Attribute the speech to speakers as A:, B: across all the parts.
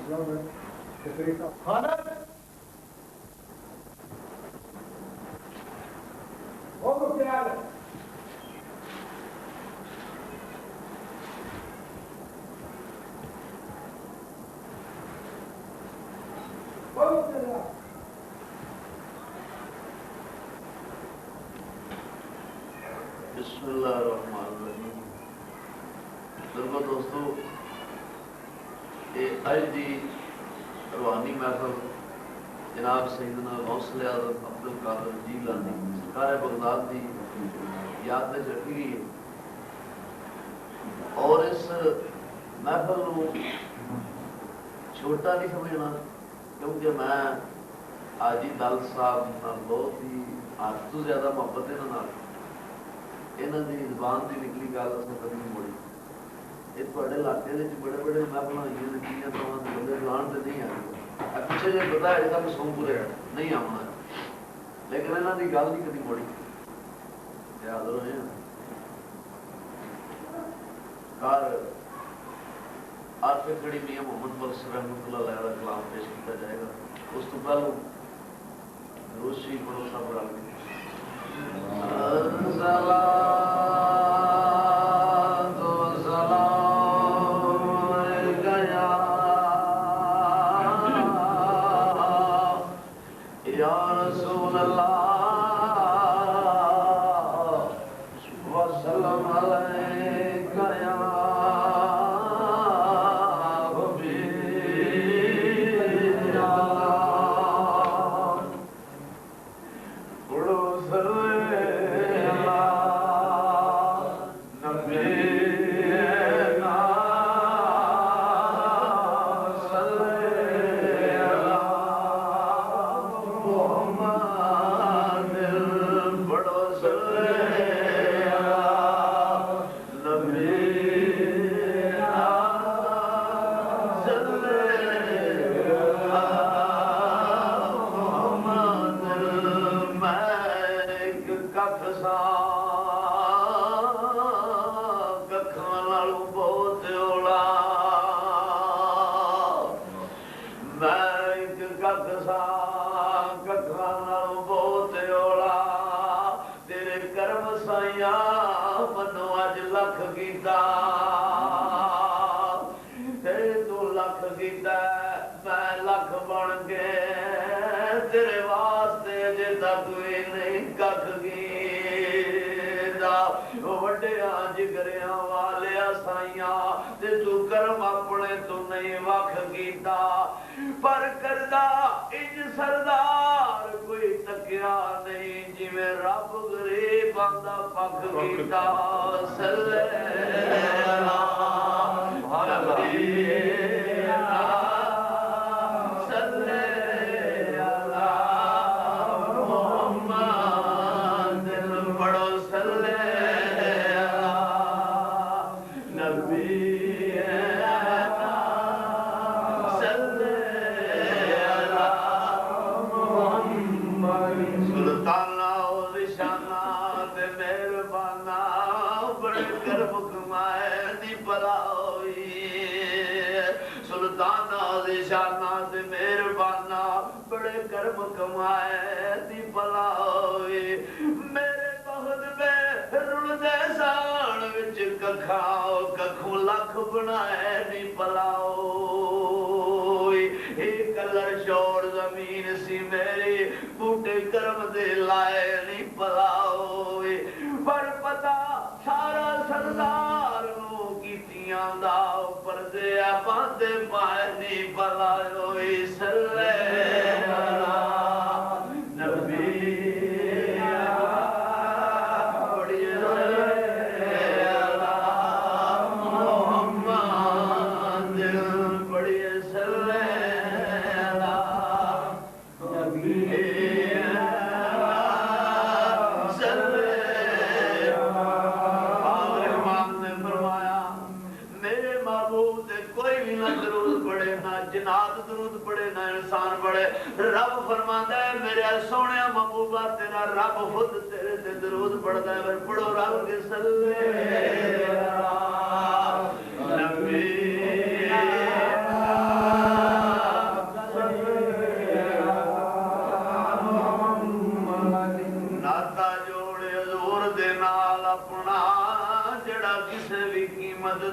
A: بسم اللہ الرحمن الرحیم. ضرور دوستو یہ اج دی روحانی محفل جناب سیدنا غوث اعظم عبد القادر جیلانی سرکار بغداد دی یاد میں رکھی گئی ہے اور اس محفل کو چھوٹا نہیں سمجھنا کیونکہ میں حاجی دل صاحب بہت ہی حد تو زیادہ محبت ہے یہاں کی زبان کی نکلی گل اصل کبھی نہیں موڑی. یہ تھوڑے علاقے بڑے بڑے محفل ہوئی کی بندے جان سے نہیں آئے پیچھے جی پتا ہے جب سو پورے نہیں آنا لیکن یہاں کی گل نہیں کبھی موڑی یاد رہے ہیں. عارف کھڑی میاں محمد بخش رحمۃ اللہ علیہ کا کلام پیش کیا جائے گا. اس تو پہلو روشی پڑھو سب رل کے پر کردہ انج سردار کوئی تکیا نہیں جی میں رب غریب آندہ پاک کیتا صلی کمائے دی بلاوی میرے بہت میں رڑدے سان وچ ککھاؤ ککھوں لکھ بنائے دی بلاوی ایک کلر شور زمین سی میری بوٹے کرم دے لائے دی بلاوی پر پتا سارا سردار نو کیتیاں دا پردے باندے پائے دی بلاوی سلے رب فرماندا ہے میرے سونے محبوبہ تیرا رب خود تیرے تے درود پڑھدا ہے پڑھو رب کے صلی اللہ نبی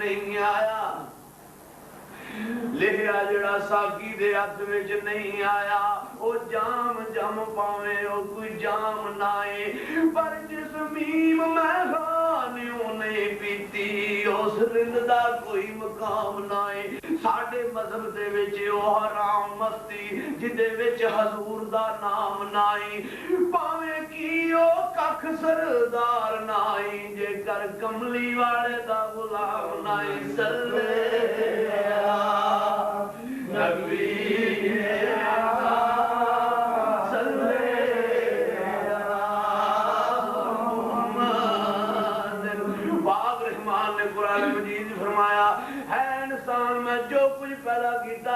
A: نہیں آیا لکھیا جڑا ساقی دے ہاتھ وچ نہیں آیا او جام جم پاویں او کوئی جام نائے پر جس میم میں خانیوں نہیں پیتی اس رند دا کوئی مقام نائے ساڈے مذہب دے وچ او حرام مستی جدے وچ حضور دا نام نائے پاویں کی او ککھ سردار نائے جے کر کملی والے دا غلام نائے صلی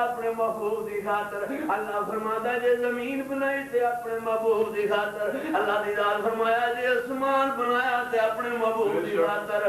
A: اپنے محبوب دی خاطر اللہ فرماتا جے زمین بنائی تے اپنے محبوب دی خاطر اللہ دی ذات فرمایا جے اسمان بنایا تے اپنے محبوب دی خاطر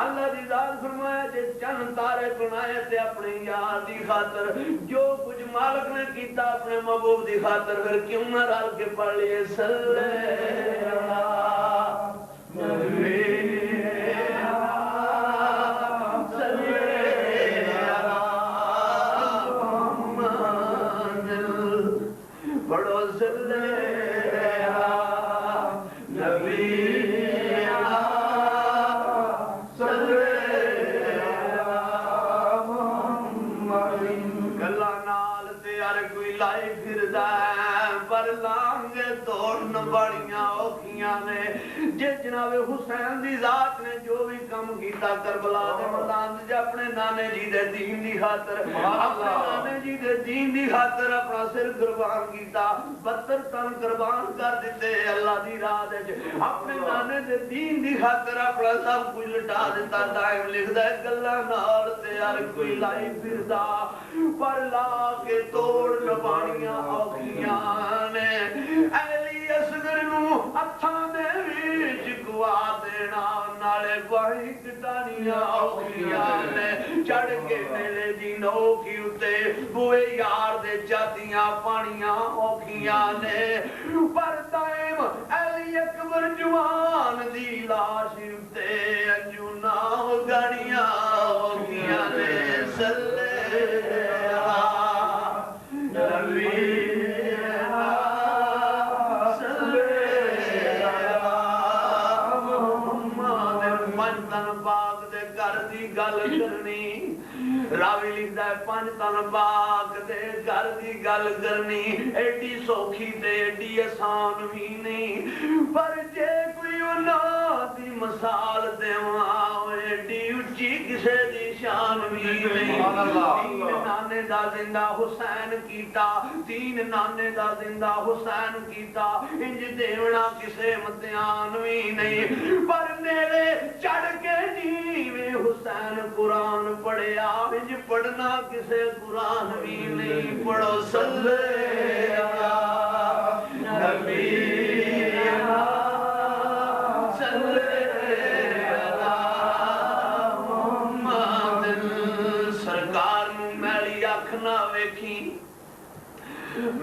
A: اللہ دی ذات فرمایا جے چند تارے بنائے تے اپنے یار دی خاطر جو کچھ مالک نے کیتا اپنے محبوب دی خاطر پھر کیوں نہ رل کے پڑھ لیے صلی جناب حسین دی ذات نے جو بھی کم کیتا کربلا دے میدان وچ اپنے نانے جی دے دین دی خاطر اپنے نانے جی دے دین دی خاطر اپنا سر قربان کیتا 72 تن قربان کر دیتے اللہ دی راہ وچ اپنے نانے دے دین دی خاطر اپنا سب کچھ لٹا دیتا ٹائم لکھدا ہے گلاں نال تے ہر کوئی لائی پھردا پر لا کے توڑ لبانیاں اوکھیاں نے علی اصغر نو ہتھاں دے وچ گوا دینا نالے گواہی کٹانیاں اوکھیاں نے چڑھ کے میرے دی نوکی اتے بوئے یار دے جاتیاں پانیاں اوکھیاں نے پر دائم علی اکبر جوان دی لاش اتے انجونا گاڑیاں اوکھیاں نے صلی راوی لکھتا ہے 5 تن باغ دے گھر دی گل کرنی ایڈی سوکھی تے ایڈی آسان بھی نہیں پر جے کوئی انہاں دی مثال دیواں ایڈی اچھی کسے دی شان بھی نہیں تین نانے دا زندہ حسین کیتا تین نانے دا زندہ حسین کیتا انج دیونا کسے متیان بھی نہیں پر نیلے چڑھ کے جیوے حسین قرآن پڑھیا انج پڑھنا کسے قرآن بھی نہیں پڑھو صلی نبی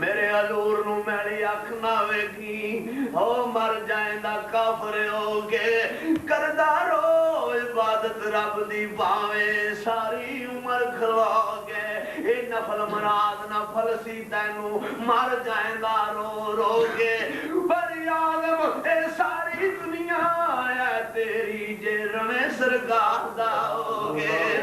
A: میرے حضور نو میری اکھ نہ ویکھی او مر جائیں دا کافر ہو کے کردہ رو عبادت رب دی باویں ساری عمر کھلوا گے اے نفل مراد نفل سی تینو مر جائیں دا رو رو کے بری عالم اے ساری دنیا ہے تیری جے رمے سرکار دا ہو گے